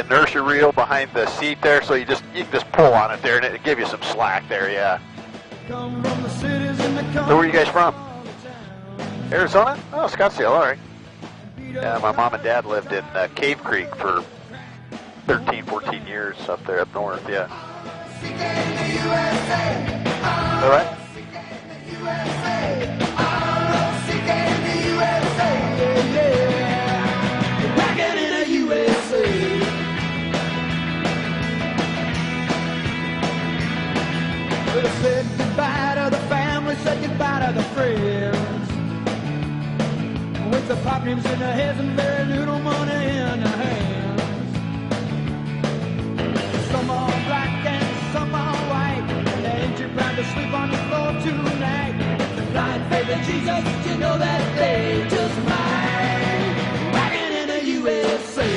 the inertia reel behind the seat there, so you can just pull on it there, and it'll give you some slack there. Yeah. So where are you guys from? Arizona? Oh, Scottsdale. All right. Yeah, my mom and dad lived in Cave Creek for 13, 14 years up there up north. Yeah. All right. Said goodbye to the family, said goodbye to the friends. With the pop dreams in their heads and very little money in their hands. Some are black and some are white. They ain't too proud to sleep on the floor tonight. It's the blind faith in Jesus, you know that they just might. Wagon in the USA.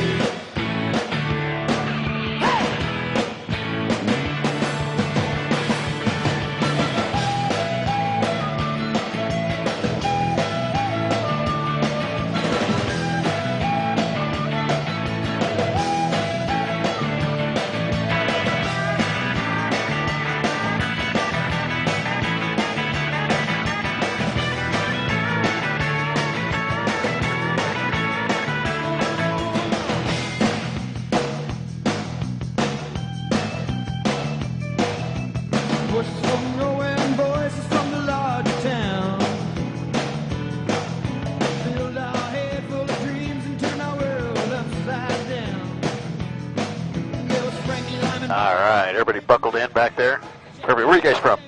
All right, everybody buckled in back there. Where are you guys from?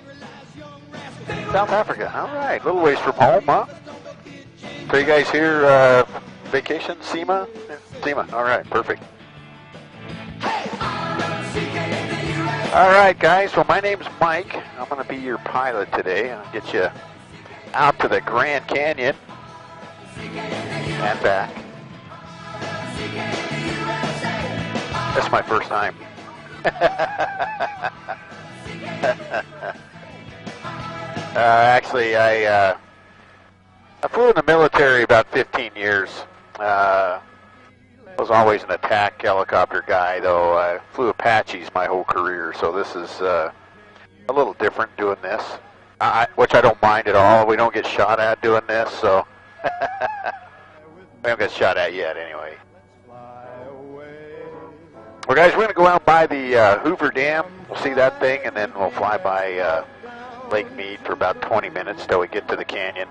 South Africa. All right, little ways from home, huh? So you guys here vacation, SEMA? SEMA, all right, perfect. All right, guys, well, my name's Mike. I'm going to be your pilot today. I'll get you out to the Grand Canyon and back. That's my first time. Actually, I flew in the military about 15 years. I was always an attack helicopter guy, though. I flew Apaches my whole career, so this is a little different doing this, which I don't mind at all. We don't get shot at doing this, so we don't get shot at yet anyway. Well, guys, we're going to go out by the Hoover Dam. We'll see that thing, and then we'll fly by Lake Mead for about 20 minutes till we get to the canyon.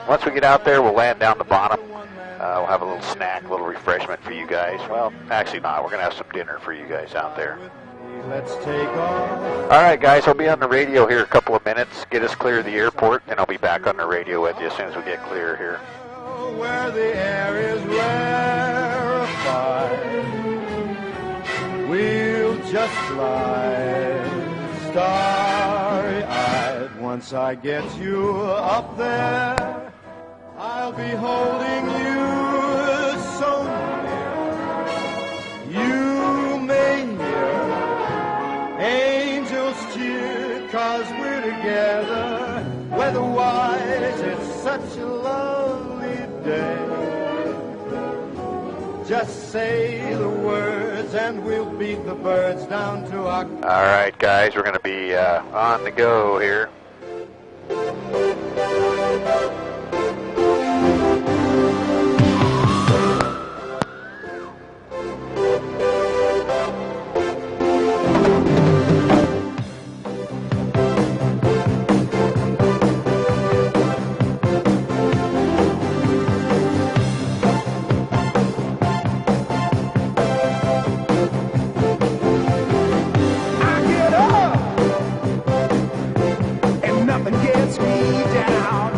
Once we get out there, we'll land down the bottom. We'll have a little snack, a little refreshment for you guys. Well, actually not. We're going to have some dinner for you guys out there. Let's take off. All right, guys, I'll be on the radio here a couple of minutes. Get us clear of the airport, and I'll be back on the radio with you as soon as we get clear here. Where the air is rarefied, we'll just fly starry-eyed. Once I get you up there, I'll be holding you so near. You may hear angels cheer, 'cause we're together. Weather-wise, it's such a lovely day. Just say the words and we'll beat the birds down to our... All right, guys, we're going to be on the go here. Nothing gets me down.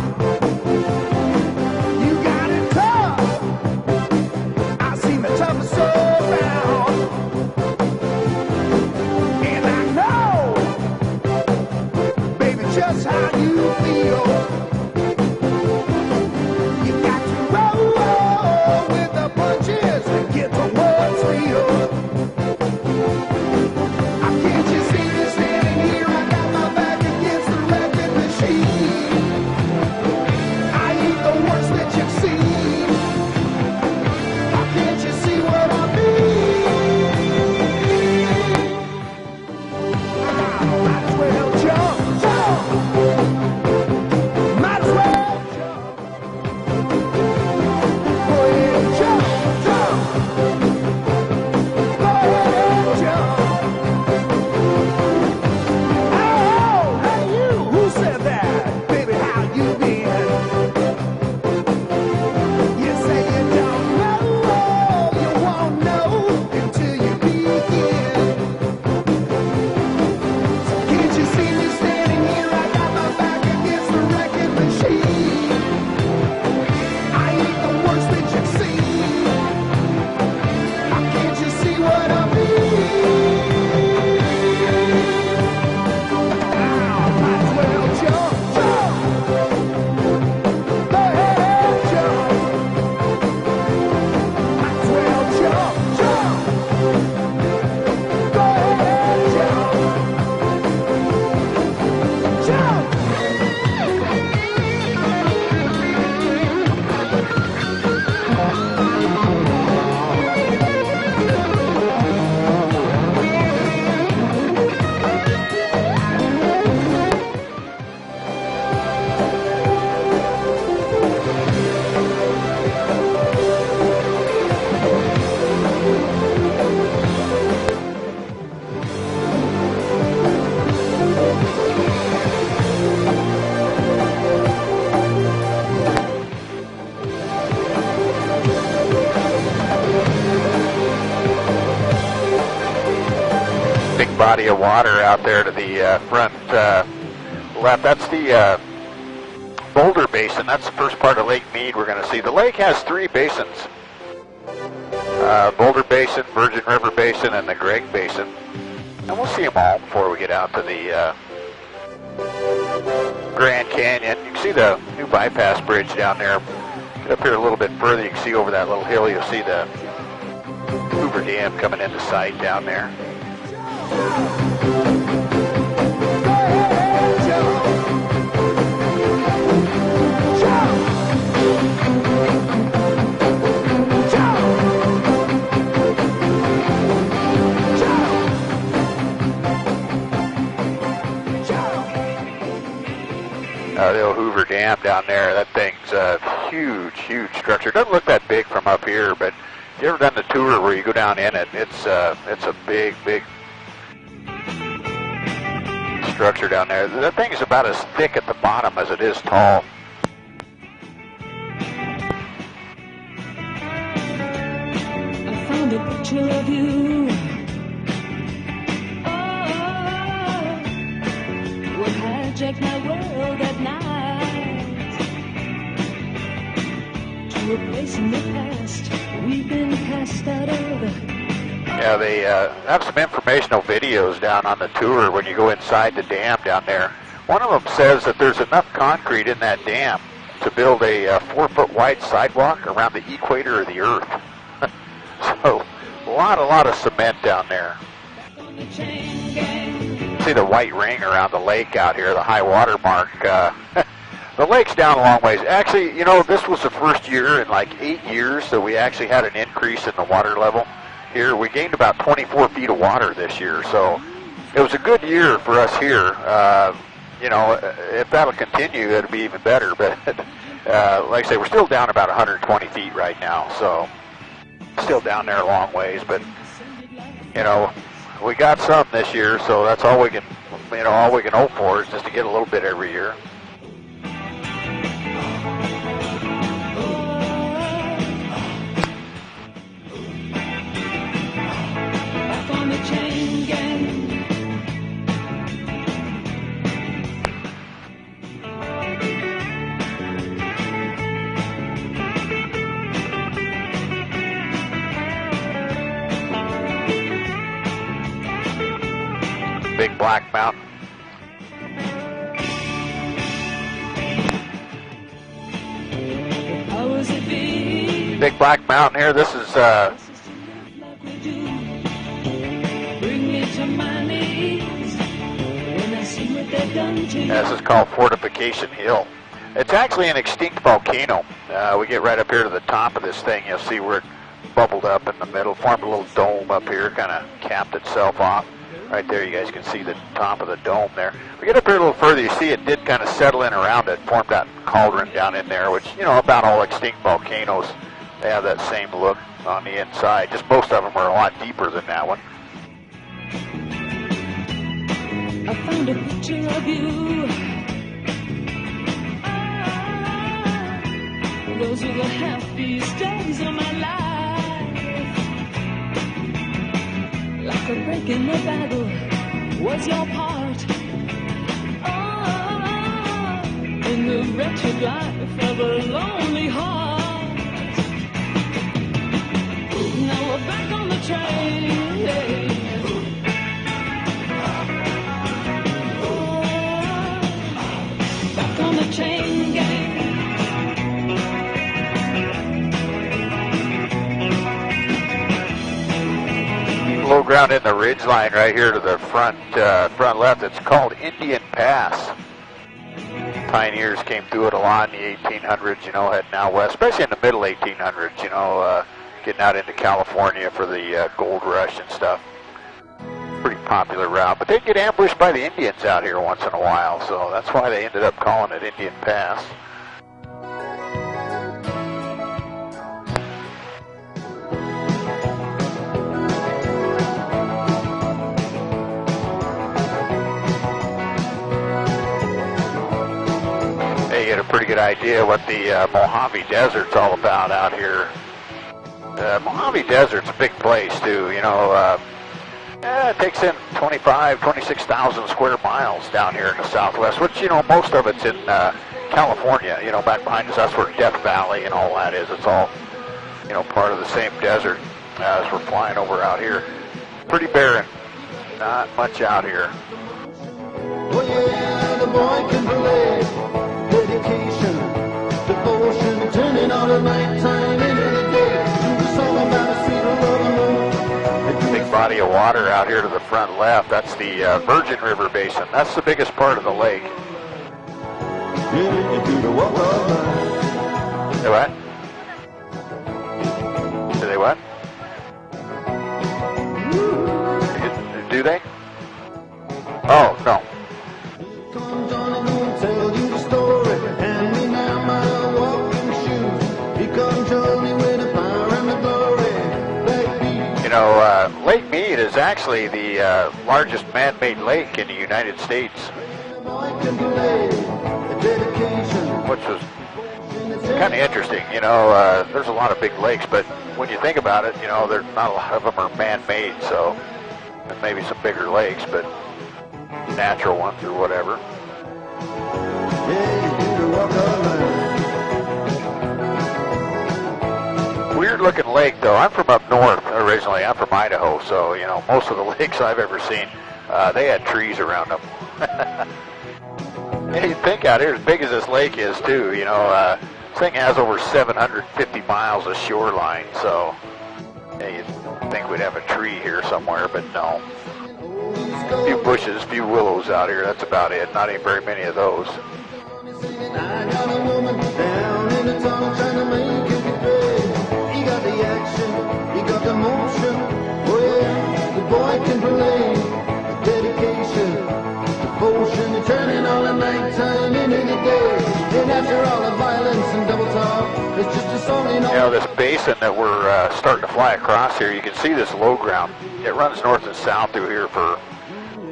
big body of water out there to the front left. That's the Boulder Basin. That's the first part of Lake Mead we're going to see. The lake has 3 basins. Boulder Basin, Virgin River Basin, and the Gregg Basin. And we'll see them all before we get out to the Grand Canyon. You can see the new bypass bridge down there. Get up here a little bit further, you can see over that little hill, you'll see the Hoover Dam coming into sight down there. The old Hoover Dam down there, that thing's a huge, huge structure. It doesn't look that big from up here, but if you ever done the tour where you go down in it, it's a big, big structure down there. That thing is about as thick at the bottom as it is tall. I found a picture of you. What hijacked my world at night to a place in the past we've been cast out of. Yeah, they have some informational videos down on the tour when you go inside the dam down there. One of them says that there's enough concrete in that dam to build a 4-foot wide sidewalk around the equator of the Earth. So, a lot of cement down there. See the white ring around the lake out here, the high water mark. The lake's down a long ways. Actually, you know, this was the first year in like 8 years that we actually had an increase in the water level here. We gained about 24 feet of water this year, so it was a good year for us here. You know, if that'll continue, it'll be even better. But like I say, we're still down about 120 feet right now, so still down there a long ways. But you know, we got some this year, so that's all we can, you know, all we can hope for is just to get a little bit every year. Big Black Mountain. Big Black Mountain here. This is this is called Fortification Hill. It's actually an extinct volcano. We get right up here to the top of this thing. You'll see where it bubbled up in the middle, formed a little dome up here, kind of capped itself off. Right there, you guys can see the top of the dome there. We get up here a little further, you see it did kind of settle in around it, formed that cauldron down in there, which, you know, about all extinct volcanoes, they have that same look on the inside. Just most of them are a lot deeper than that one. I found a picture of you. Those were the happiest days of my life. Like a break in the battle was your part. Oh, in the wretched life of a lonely heart. Now we're back on the train. Oh, back on the chain gang. Low ground in the ridge line right here to the front left. It's called Indian Pass. Pioneers came through it a lot in the 1800s, you know, heading out west, especially in the middle 1800s, you know, getting out into California for the gold rush and stuff. Pretty popular route, but they'd get ambushed by the Indians out here once in a while, so that's why they ended up calling it Indian Pass. You get a pretty good idea what the Mojave Desert's all about out here. Mojave Desert's a big place too, you know. It takes in 26,000 square miles down here in the Southwest, which, you know, most of it's in California. You know, back behind us, that's where Death Valley and all that is. It's all, you know, part of the same desert as we're flying over out here. Pretty barren. Not much out here. Oh yeah, the boy can play. Dedication, devotion, turning all the nighttime into the day. The song about a sweet love and moon. Big body of water out here to the front left. That's the Virgin River Basin. That's the biggest part of the lake. Yeah, you do the walk of life. Say what? Do they what? Do they? Oh, no. Come Johnny, gonna tell you the story. Hand me now my walking shoes. Here comes Johnny with the power and the glory. Backbeat. You know, Lake Mead is actually the largest man-made lake in the United States, The boy can play. Dedication. which was kind of interesting. You know, there's a lot of big lakes, but when you think about it, you know, there's not a lot of them are man-made, so maybe some bigger lakes, but natural ones or whatever. Yeah, you do the walk of life. Weird looking lake, though. I'm from up north originally. I'm from Idaho, so, you know, most of the lakes I've ever seen, they had trees around them. And you'd think out here, as big as this lake is, too, you know, this thing has over 750 miles of shoreline, so yeah, you'd think we'd have a tree here somewhere, but no. A few bushes, a few willows out here, that's about it. Not even very many of those. I got a woman down in the tunnel trying to make it pay. He got the action, he got the motion. Oh yeah, the boy can play. The dedication, devotion, and turning all the nighttime into the day. And after all the violence and double talk, it's just a song in all. You know, this basin that we're starting to fly across here, you can see this low ground. It runs north and south through here for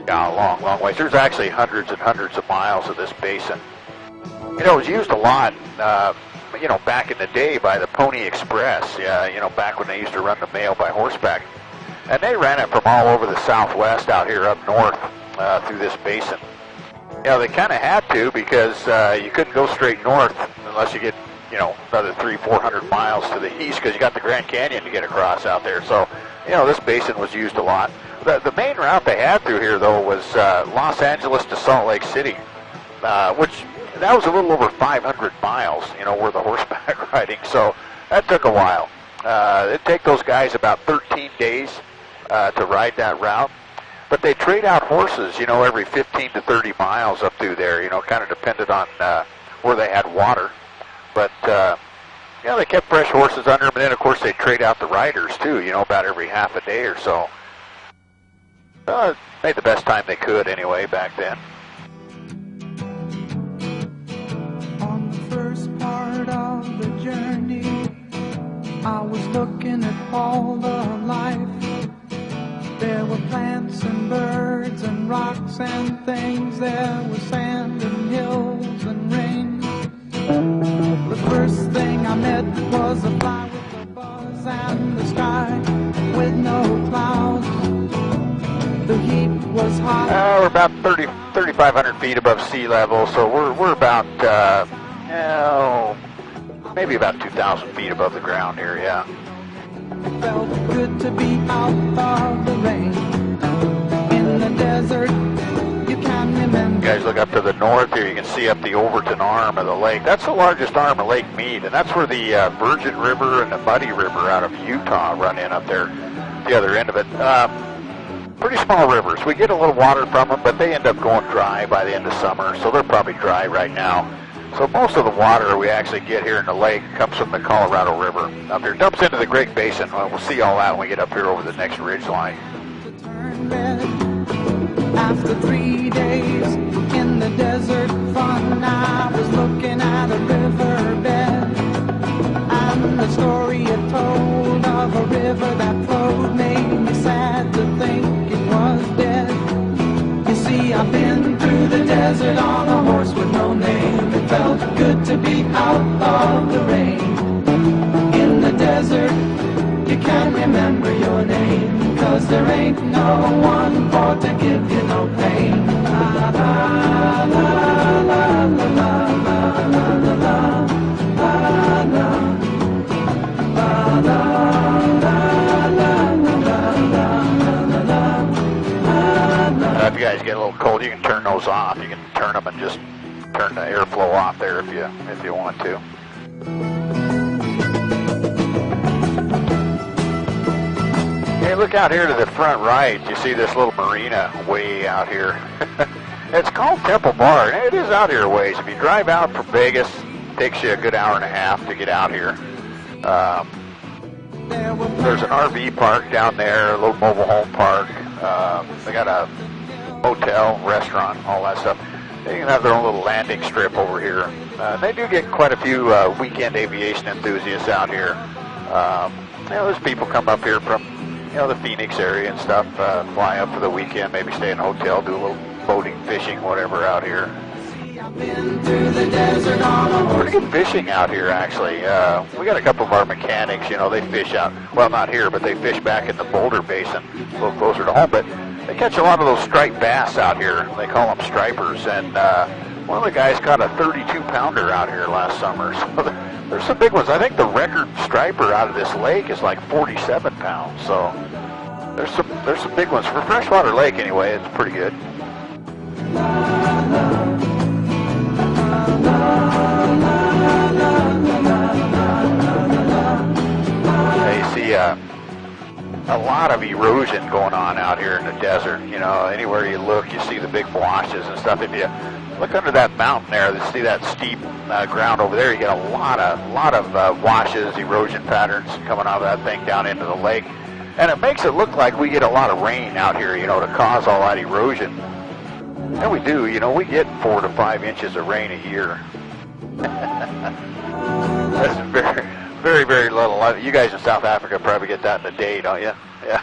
a long, long ways. There's actually hundreds and hundreds of miles of this basin. You know, it was used a lot, you know, back in the day by the Pony Express, you know, back when they used to run the mail by horseback. And they ran it from all over the Southwest out here up north through this basin. You know, they kind of had to because you couldn't go straight north unless you get, you know, another 300-400 miles to the east because you got the Grand Canyon to get across out there. So, you know, this basin was used a lot. The main route they had through here, though, was Los Angeles to Salt Lake City, which that was a little over 500 miles, you know, worth of horseback riding. So that took a while. It'd take those guys about 13 days to ride that route. But they trade out horses, you know, every 15 to 30 miles up through there, you know, kind of depended on where they had water. But, yeah, they kept fresh horses under them, and then, of course, they trade out the riders, too, you know, about every half a day or so. Made the best time they could, anyway, back then. On the first part of the journey, I was looking at all the life. There were plants and birds and rocks and things. There was sand and hills and rain. The first thing I met was a fly with a buzz and the sky with no clouds. The heat was hot. We're about 3,500 feet above sea level, so we're about, maybe about 2,000 feet above the ground here, yeah. Felt good to be out of the rain. In the desert, you can remember. You guys look up to the north here, you can see up the Overton arm of the lake. That's the largest arm of Lake Mead, and that's where the Virgin River and the Muddy River out of Utah run in up there, the other end of it. Pretty small rivers. We get a little water from them, but they end up going dry by the end of summer, so they're probably dry right now. So most of the water we actually get here in the lake comes from the Colorado River up there. It dumps into the Great Basin. We'll see all that when we get up here over the next ridge line. After 3 days in the desert fun, I was looking at a riverbed, and the story it told of a river that flowed made me sad to think it was dead. You see, I've been through the desert on a horse with no name. It felt good to be out of the rain. In the desert, you can't remember your name, 'cause there ain't ain't no one for to give you no pain. La la la la la la la la la la la. If you guys get a little cold, you can turn those off. You can turn them and just turn the airflow off there if you want to. Hey, look out here to the front right. You see this little marina way out here. It's called Temple Bar, and it is out here a ways. If you drive out from Vegas, it takes you a good hour and a half to get out here. There's an RV park down there, a little mobile home park. They got a hotel, restaurant, all that stuff. They can have their own little landing strip over here. They do get quite a few weekend aviation enthusiasts out here. There's people come up here from the Phoenix area and stuff, fly up for the weekend, maybe stay in a hotel, do a little boating, fishing, whatever out here. Pretty good fishing out here, actually. We got a couple of our mechanics, they fish out, well, not here, but they fish back in the Boulder Basin, a little closer to home, but they catch a lot of those striped bass out here. They call them stripers, and one of the guys caught a 32-pounder out here last summer, so there's some big ones. I think the record striper out of this lake is like 47 pounds, so there's some big ones. For freshwater lake, anyway, it's pretty good. You see a lot of erosion going on out here in the desert. Anywhere you look, you see the big washes and stuff. If you look under that mountain there, you see that steep ground over there. You get a lot of washes, erosion patterns coming out of that thing down into the lake, and it makes it look like we get a lot of rain out here, to cause all that erosion. And we do. We get 4 to 5 inches of rain a year. That's very, very, very little. You guys in South Africa probably get that in a day, don't you? Yeah.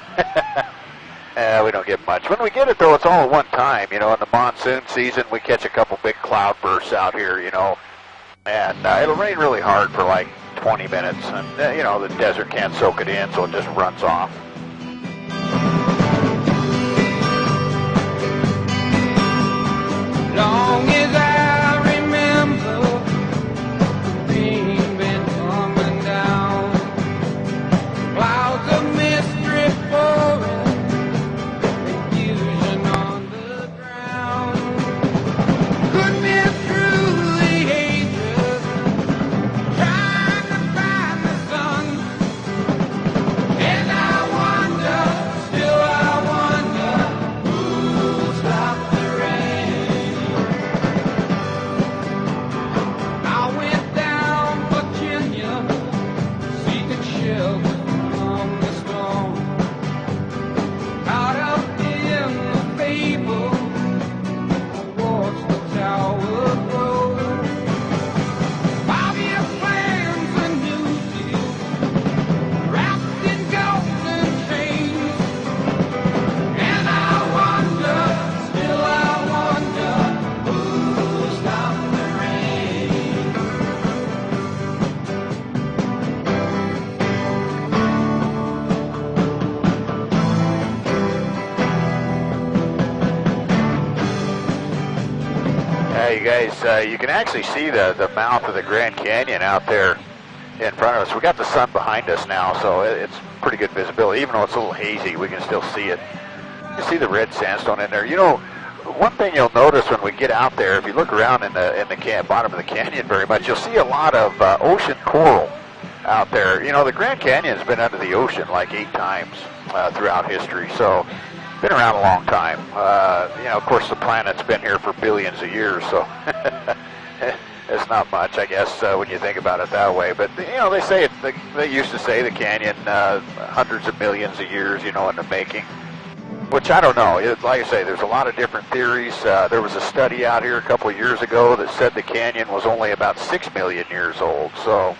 We don't get much. When we get it, though, it's all at one time. In the monsoon season, we catch a couple big cloud bursts out here, and it'll rain really hard for like 20 minutes. And, the desert can't soak it in, so it just runs off. Long as I remember, the rain been coming down, clouds of mist drift pouring, confusion on the ground. Could be through the ages, trying to find the sun, and I wonder, still I wonder, who'll stop the rain. I went down Virginia, seeking shelter from the storm. Caught up in the fable, I watched the tower grow. 5-year plans and new deals, wrapped in golden chains. And I wonder, still I wonder, who'll stop the rain. You guys, you can actually see the mouth of the Grand Canyon out there in front of us. We got the sun behind us now, so it's pretty good visibility. Even though it's a little hazy, we can still see it. You see the red sandstone in there. One thing you'll notice when we get out there, if you look around in the bottom of the canyon very much, you'll see a lot of ocean coral out there. The Grand Canyon's been under the ocean like 8 times throughout history, so been around a long time. Of course, the planet's been here for billions of years, so it's not much, I guess, when you think about it that way. But they say they used to say the canyon hundreds of millions of years, in the making. Which I don't know. Like I say, there's a lot of different theories. There was a study out here a couple of years ago that said the canyon was only about 6 million years old. So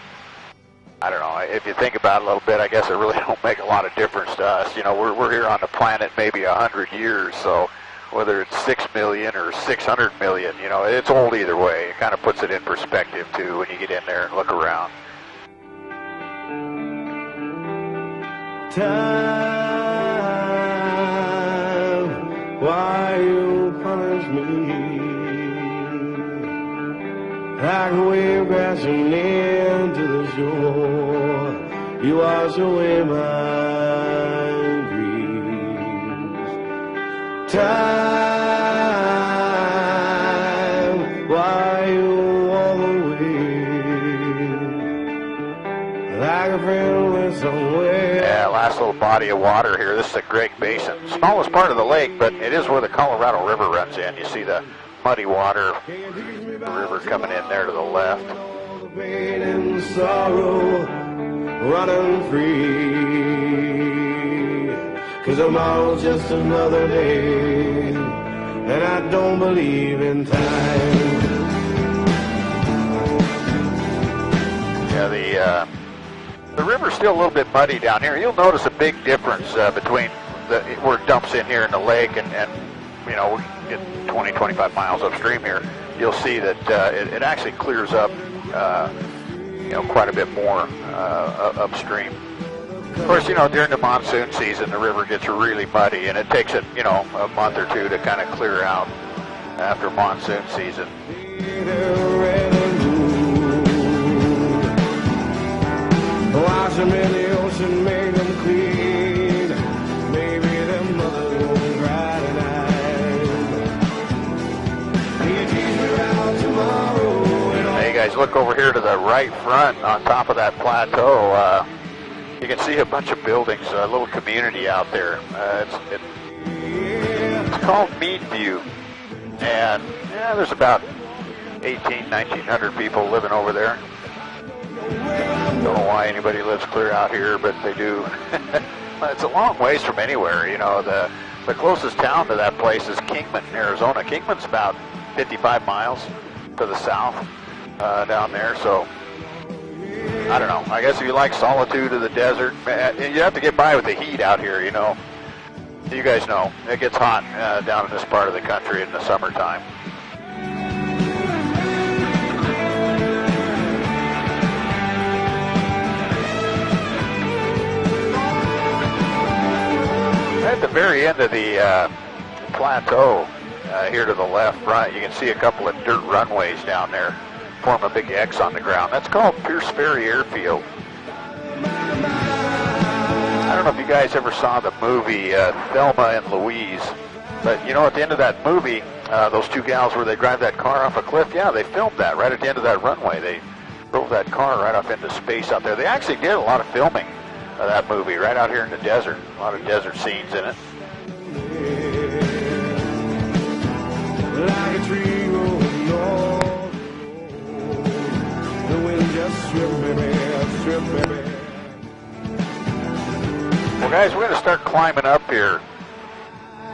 I don't know. If you think about it a little bit, I guess it really don't make a lot of difference to us. We're here on the planet maybe 100 years, so whether it's 6 million or 600 million, it's old either way. It kind of puts it in perspective, too, when you get in there and look around. Time why you punish me? Like a wave crashing into the shore, you wash away my griefs. Time, why you walk away? Like a friend went somewhere. Yeah, last little body of water here. This is the Greg Basin. Smallest part of the lake, but it is where the Colorado River runs in. You see the muddy water, the river coming in there to the left. The pain and sorrow running free. 'Cause tomorrow's just another day, and I don't believe in time. Yeah, the river's still a little bit muddy down here. You'll notice a big difference between where it dumps in here in the lake and you know, we get 20, 25 miles upstream here. You'll see that it actually clears up, you know, quite a bit more upstream. Of course, you know, during the monsoon season, the river gets really muddy, and it takes it, you know, a month or two to kind of clear out after monsoon season. Wash them in the ocean, make them clean. Maybe their mothers won't cry tonight. You tease me around tomorrow. Hey guys, look over here to the right front on top of that plateau. You can see a bunch of buildings, a little community out there. It's called Meadview, and yeah, there's about 1,900 people living over there. Don't know why anybody lives clear out here, but they do. It's a long ways from anywhere. You know, the closest town to that place is Kingman, Arizona. Kingman's about 55 miles to the south down there. So I don't know. I guess if you like solitude of the desert, you have to get by with the heat out here. You know, you guys know it gets hot down in this part of the country in the summertime. At the very end of the plateau, here to the left front, you can see a couple of dirt runways down there form a big X on the ground. That's called Pierce Ferry Airfield. I don't know if you guys ever saw the movie Thelma and Louise, but you know, at the end of that movie, those two gals where they drive that car off a cliff, yeah, they filmed that right at the end of that runway. They drove that car right off into space out there. They actually did a lot of filming of that movie right out here in the desert. A lot of desert scenes in it. Like a tree rolling north, the wind just stripped me. Well, guys, we're going to start climbing up here.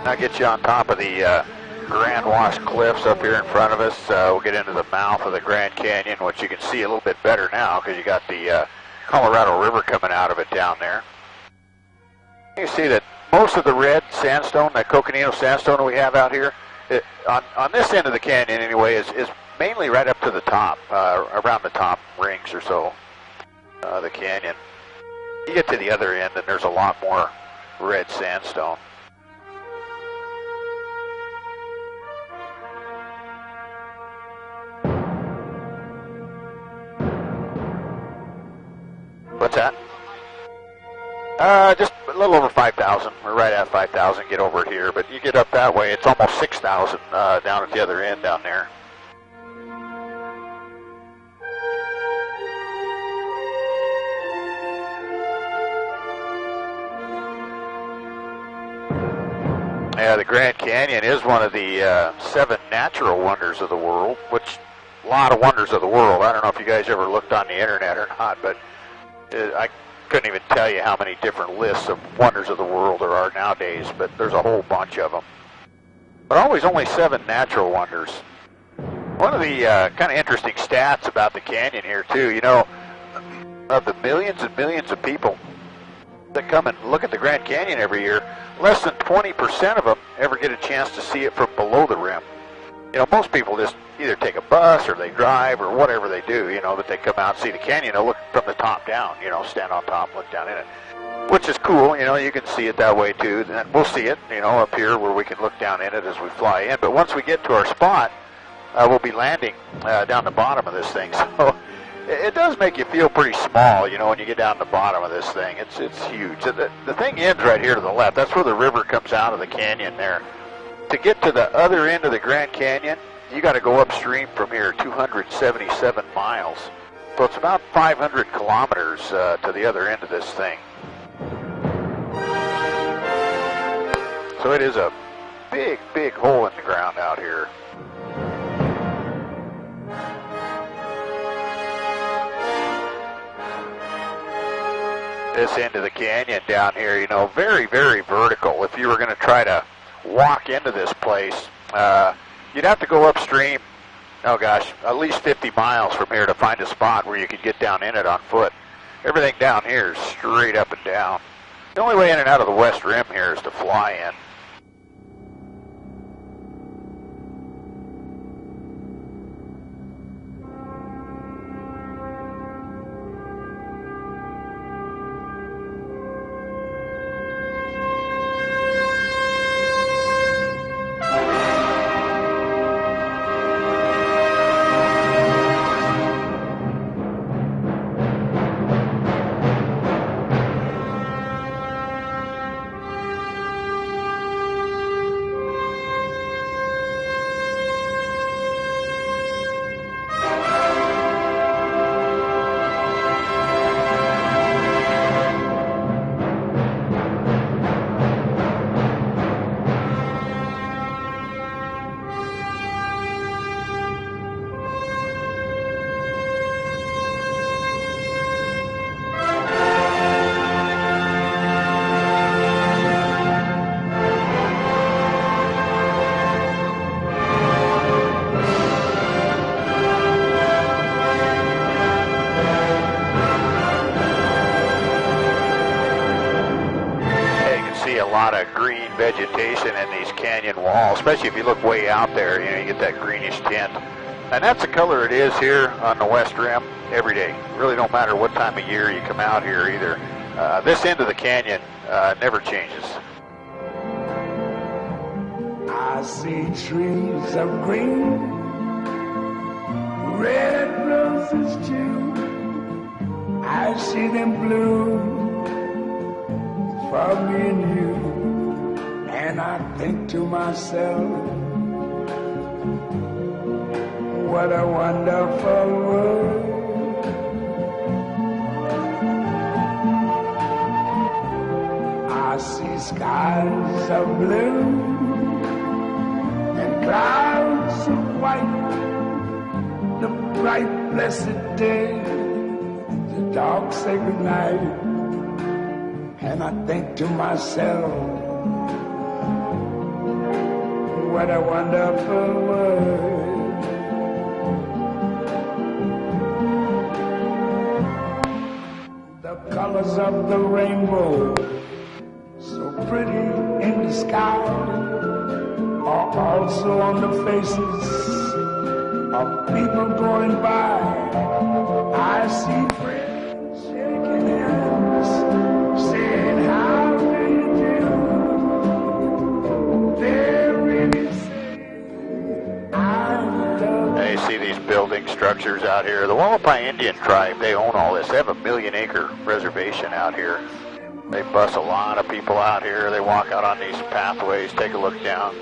I'll get you on top of the Grand Wash Cliffs up here in front of us. We'll get into the mouth of the Grand Canyon, which you can see a little bit better now because you got the Colorado River coming out of it down there. You see that most of the red sandstone, that Coconino sandstone we have out here, on this end of the canyon anyway, is mainly right up to the top, around the top rings or so, the canyon. You get to the other end and there's a lot more red sandstone. What's that? Just a little over 5,000. We're right at 5,000. Get over it here, but you get up that way, it's almost 6,000 down at the other end down there. Yeah, the Grand Canyon is one of the 7 natural wonders of the world, which a lot of wonders of the world. I don't know if you guys ever looked on the internet or not, but I couldn't even tell you how many different lists of wonders of the world there are nowadays, but there's a whole bunch of them. But always only 7 natural wonders. One of the kind of interesting stats about the canyon here too, you know, of the millions and millions of people that come and look at the Grand Canyon every year, less than 20% of them ever get a chance to see it from below the rim. You know, most people just either take a bus or they drive or whatever they do, you know, but they come out and see the canyon, they'll look from the top down, you know, stand on top, look down in it. which is cool. You know, you can see it that way too. And we'll see it, you know, up here where we can look down in it as we fly in. But once we get to our spot, we'll be landing down the bottom of this thing. So it does make you feel pretty small, you know, when you get down the bottom of this thing. It's huge. The thing ends right here to the left. That's where the river comes out of the canyon there. To get to the other end of the Grand Canyon, you got to go upstream from here 277 miles. So it's about 500 kilometers to the other end of this thing. So it is a big, big hole in the ground out here. This end of the canyon down here, you know, very, very vertical. If you were going to try to walk into this place, you'd have to go upstream, oh gosh, at least 50 miles from here to find a spot where you could get down in it on foot. Everything down here is straight up and down. The only way in and out of the West Rim here is to fly in. Vegetation in these canyon walls, especially if you look way out there, you know, you get that greenish tint. And that's the color it is here on the West Rim every day. Really don't matter what time of year you come out here either. This end of the canyon never changes. I see trees of green, red roses too. I see them bloom for me and you. And I think to myself, what a wonderful world. I see skies of blue and clouds of white, the bright blessed day, the dark sacred night. And I think to myself, what a wonderful world. The colors of the rainbow, so pretty in the sky, are also on the faces of people going by. I see friends shaking hands, saying, how do you do? They're really saying, I love you. You see these building structures out here. The Wallapai Indian tribe, they own all this. They have a 1 million acre reservation out here. They bus a lot of people out here. They walk out on these pathways, take a look down.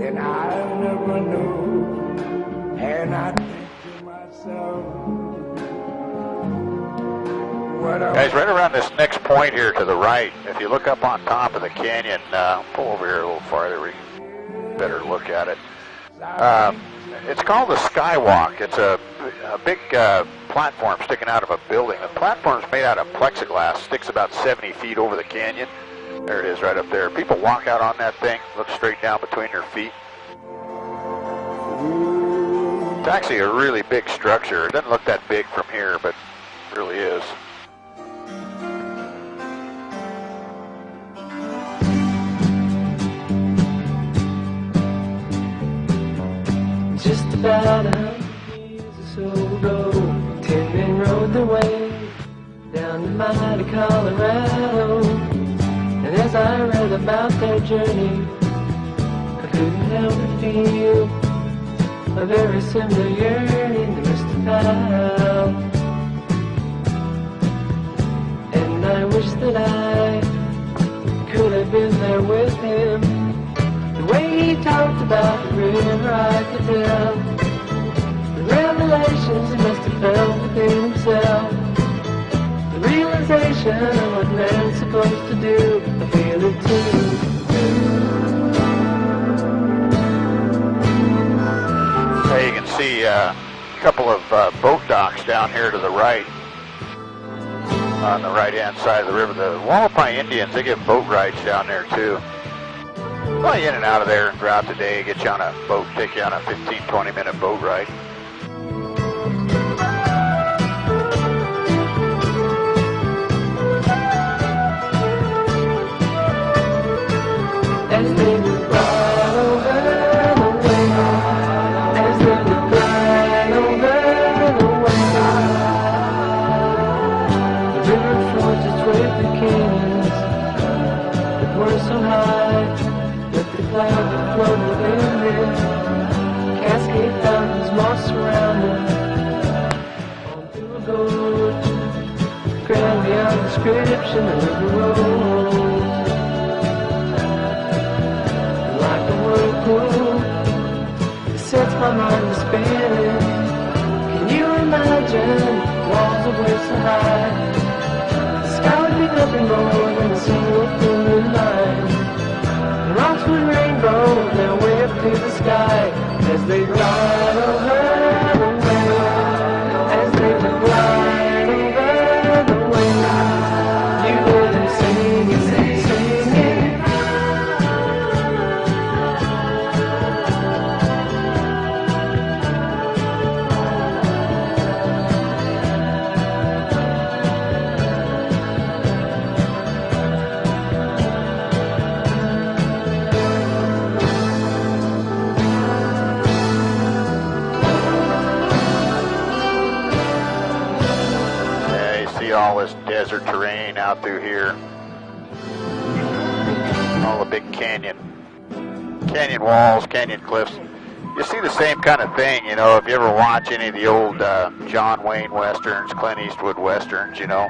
And I never knew, and I think to myself, what a... Guys, right around this next point here to the right, if you look up on top of the canyon, pull over here a little farther, we can better look at it. It's called the Skywalk. It's a big platform sticking out of a building. The platform's made out of plexiglass, sticks about 70 feet over the canyon. There it is right up there. People walk out on that thing, look straight down between their feet. It's actually a really big structure. It doesn't look that big from here, but it really is. Just about 100 years or so ago, 10 men rode their way down the mighty Colorado. And as I read about their journey, I couldn't help but feel a very similar yearning to Mr. Powell. And I wish that I could have been there with him. The way he talked about the river, I could tell. The revelations he must have felt within himself. The realization of what man's supposed to do, I feel it too. Hey, you can see a couple of boat docks down here to the right, on the right-hand side of the river. The Wallapai Indians, they give boat rides down there too. Fly in and out of there throughout the day, get you on a boat, take you on a 15-20 minute boat ride. As they look right over the way, as they look right over the way, the river flows its way through canyons that were so high that the clouds that float within them, cascade fountains moss surrounded, on through a gorge, grand beyond description, the river rolls. It sets my mind to spinning. Can you imagine walls of way so high? The sky would be nothing more than a single blue line. The rocks would rainbow their way up to the sky as they glide over the way, as they glide over the way. You hear them singing, singing. All this desert terrain out through here, all the big canyon walls, canyon cliffs. You see the same kind of thing, you know, if you ever watch any of the old John Wayne westerns, Clint Eastwood westerns, you know.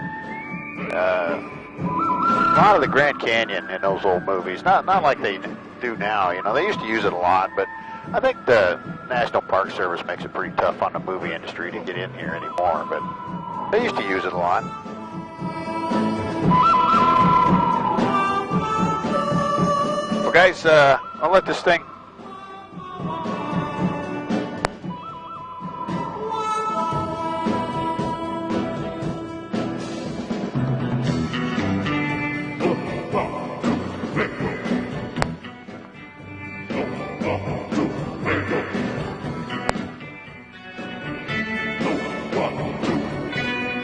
A lot of the Grand Canyon in those old movies, not like they do now, you know. They used to use it a lot, but I think the National Park Service makes it pretty tough on the movie industry to get in here anymore, but they used to use it a lot. Well, guys, I'll let this thing...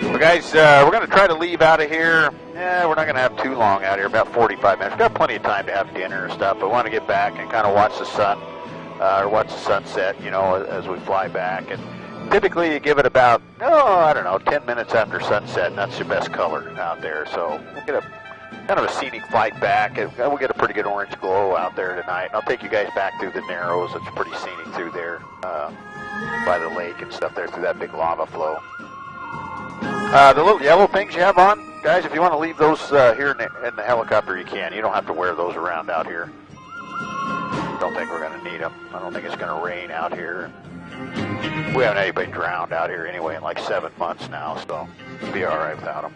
Well, guys, we're going to try to leave out of here. Yeah, we're not going to have too long out here, about 45 minutes. We've got plenty of time to have dinner and stuff, but we want to get back and kind of watch the sun, or watch the sunset, you know, as we fly back. And typically you give it about, I don't know, 10 minutes after sunset, and that's your best color out there. So we'll get a kind of a scenic flight back, and we'll get a pretty good orange glow out there tonight. And I'll take you guys back through the Narrows. It's pretty scenic through there by the lake and stuff there, through that big lava flow. The little yellow things you have on, guys, if you want to leave those here in the helicopter, you can. You don't have to wear those around out here. Don't think we're going to need them. I don't think it's going to rain out here. We haven't had anybody drowned out here anyway in like 7 months now, so we'll be all right without them.